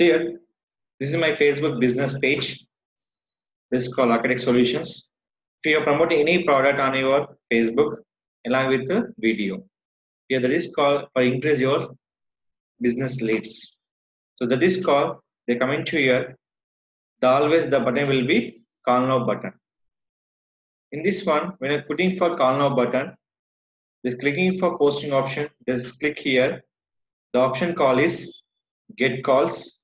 So here, this is my Facebook business page. This is called Architect Solutions. If you are promoting any product on your Facebook along with the video, here that is called for increase your business leads. So that is called, they come into here, always the button will be call now button. In this one, when you're putting for call now button, just clicking for posting option, just click here. The option call is get calls.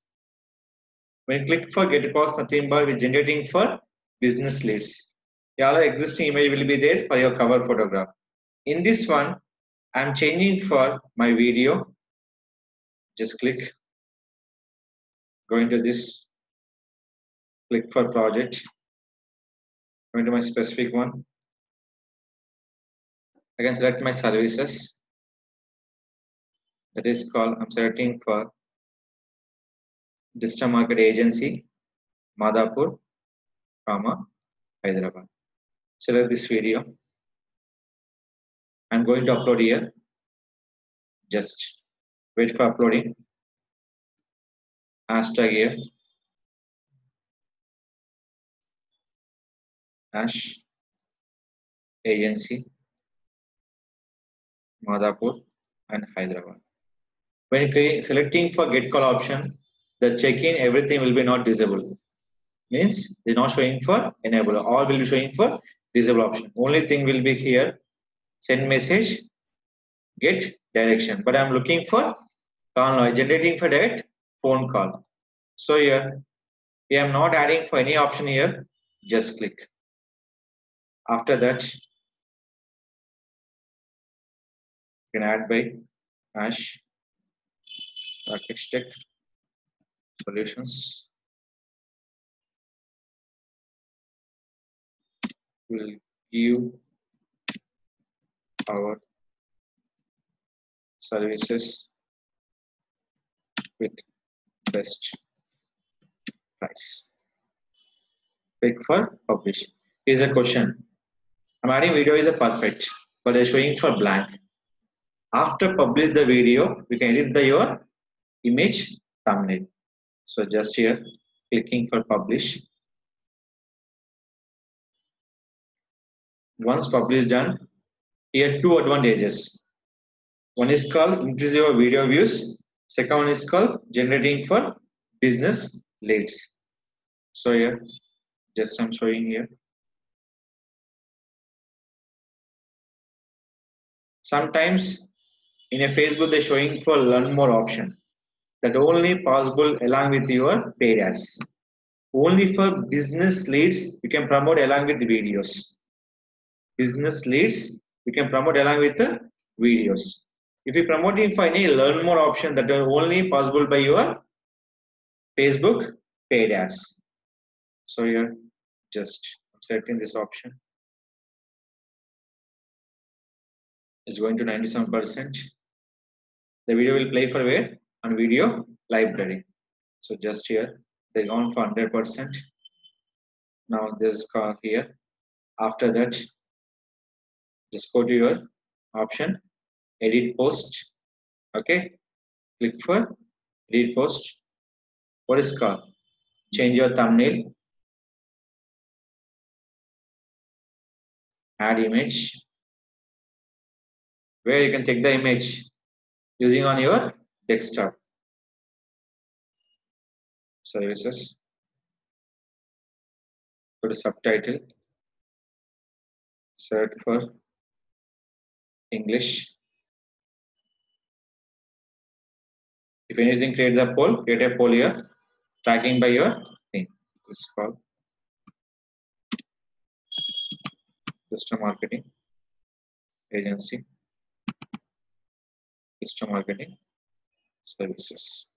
When you click for get calls, nothing but we're generating for business leads. Your existing image will be there for your cover photograph. In this one, I'm changing for my video. Just click, go into this, click for project, go into my specific one. I can select my services. That is called, I'm selecting for Digital Market Agency, Madhapur, Hyderabad. Select this video. I'm going to upload here. Just wait for uploading. Hashtag here. Ash Agency, Madhapur and Hyderabad. When selecting for get call option, the check-in everything will be not disabled. Means they're not showing for enable. All will be showing for disable option. Only thing will be here, send message, get direction. But I'm looking for call now, generating for direct phone call. So here, I'm not adding for any option here. Just click. After that, you can add by Ash Architect Solutions. Will give our services with best price. Click for publish. Here's a question. I'm adding video is a perfect, but they're showing for blank. After publish the video, we can edit your image thumbnail. So just here, clicking for publish. Once publish done, here two advantages. One is called increase your video views. Second one is called generating for business leads. So here, just I'm showing here. Sometimes in a Facebook they're showing for learn more option. That only possible along with your paid ads. Only for business leads you can promote along with the videos. Business leads you can promote along with the videos. If you promoting for any learn more option that are only possible by your Facebook paid ads. So here just selecting this option. It's going to 97%. The video will play for where? On video library. So just here they're on for 100%. Now this call here. After that, just go to your option, edit post. Okay, click for edit post. What is called? Change your thumbnail, add image. Where you can take the image using on your desktop. Services. Go to subtitle. Search for English. If anything, create the poll. Create a poll here. Tracking by your thing. This is called Digital Marketing Agency. Digital Marketing Services.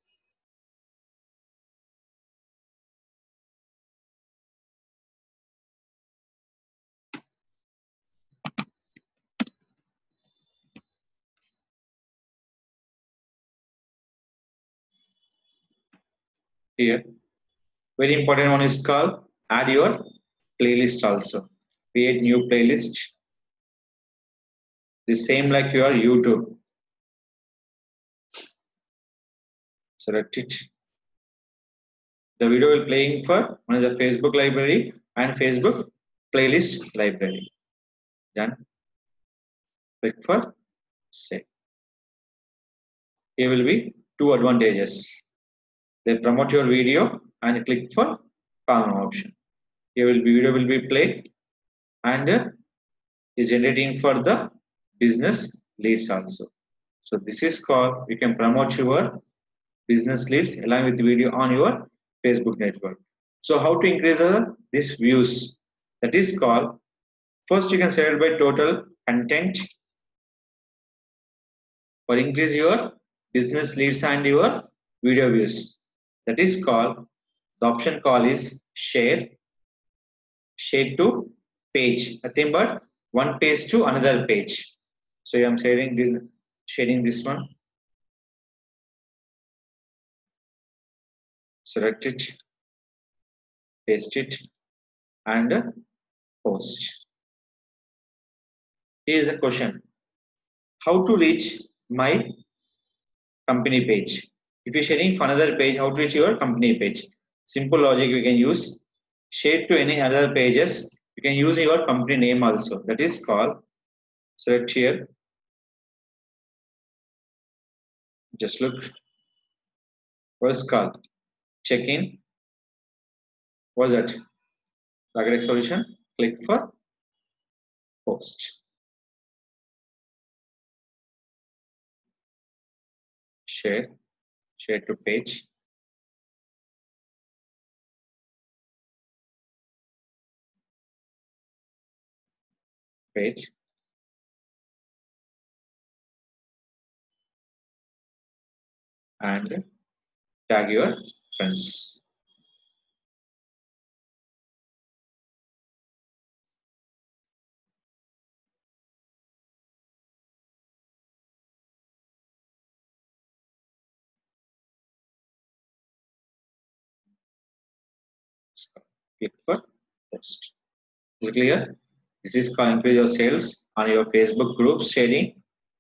Here, very important one is called add your playlist also. Create new playlist. The same like your YouTube. Select it. The video will playing for one is the Facebook library and Facebook playlist library. Done. Click for save. Here will be two advantages. They promote your video and click for palm option. Here will be video will be played and is generating for the business leads also. So this is called you can promote your business leads along with video on your Facebook network. So how to increase this views? That is called first you can set it by total content or increase your business leads and your video views. That is called the option call is share to page. Nothing but one page to another page. So I am sharing this one. Select it, paste it, and post. Here is a question: how to reach my company page? If you're sharing for another page, how to reach your company page? Simple logic we can use. Share to any other pages. You can use your company name also. That is called select here. Just look. What's called check in. What's that? Target solution. Click for post. Share to page. Page. And tag your friends. Click for post. Is it clear? This is called increase your sales on your Facebook group sharing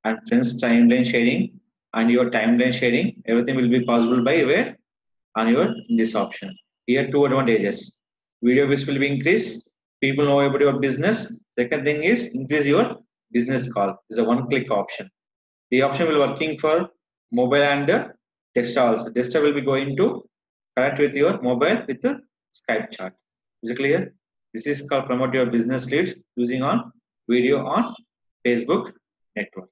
and friends timeline sharing and your timeline sharing. Everything will be possible by where on your this option. Here two advantages. Video views will be increased. People know about your business. Second thing is increase your business call. Is a one-click option. The option will working for mobile and desktop also. Desktop will be going to connect with your mobile with the Skype chat. Is it clear? This is called promote your business lead using on video on Facebook network.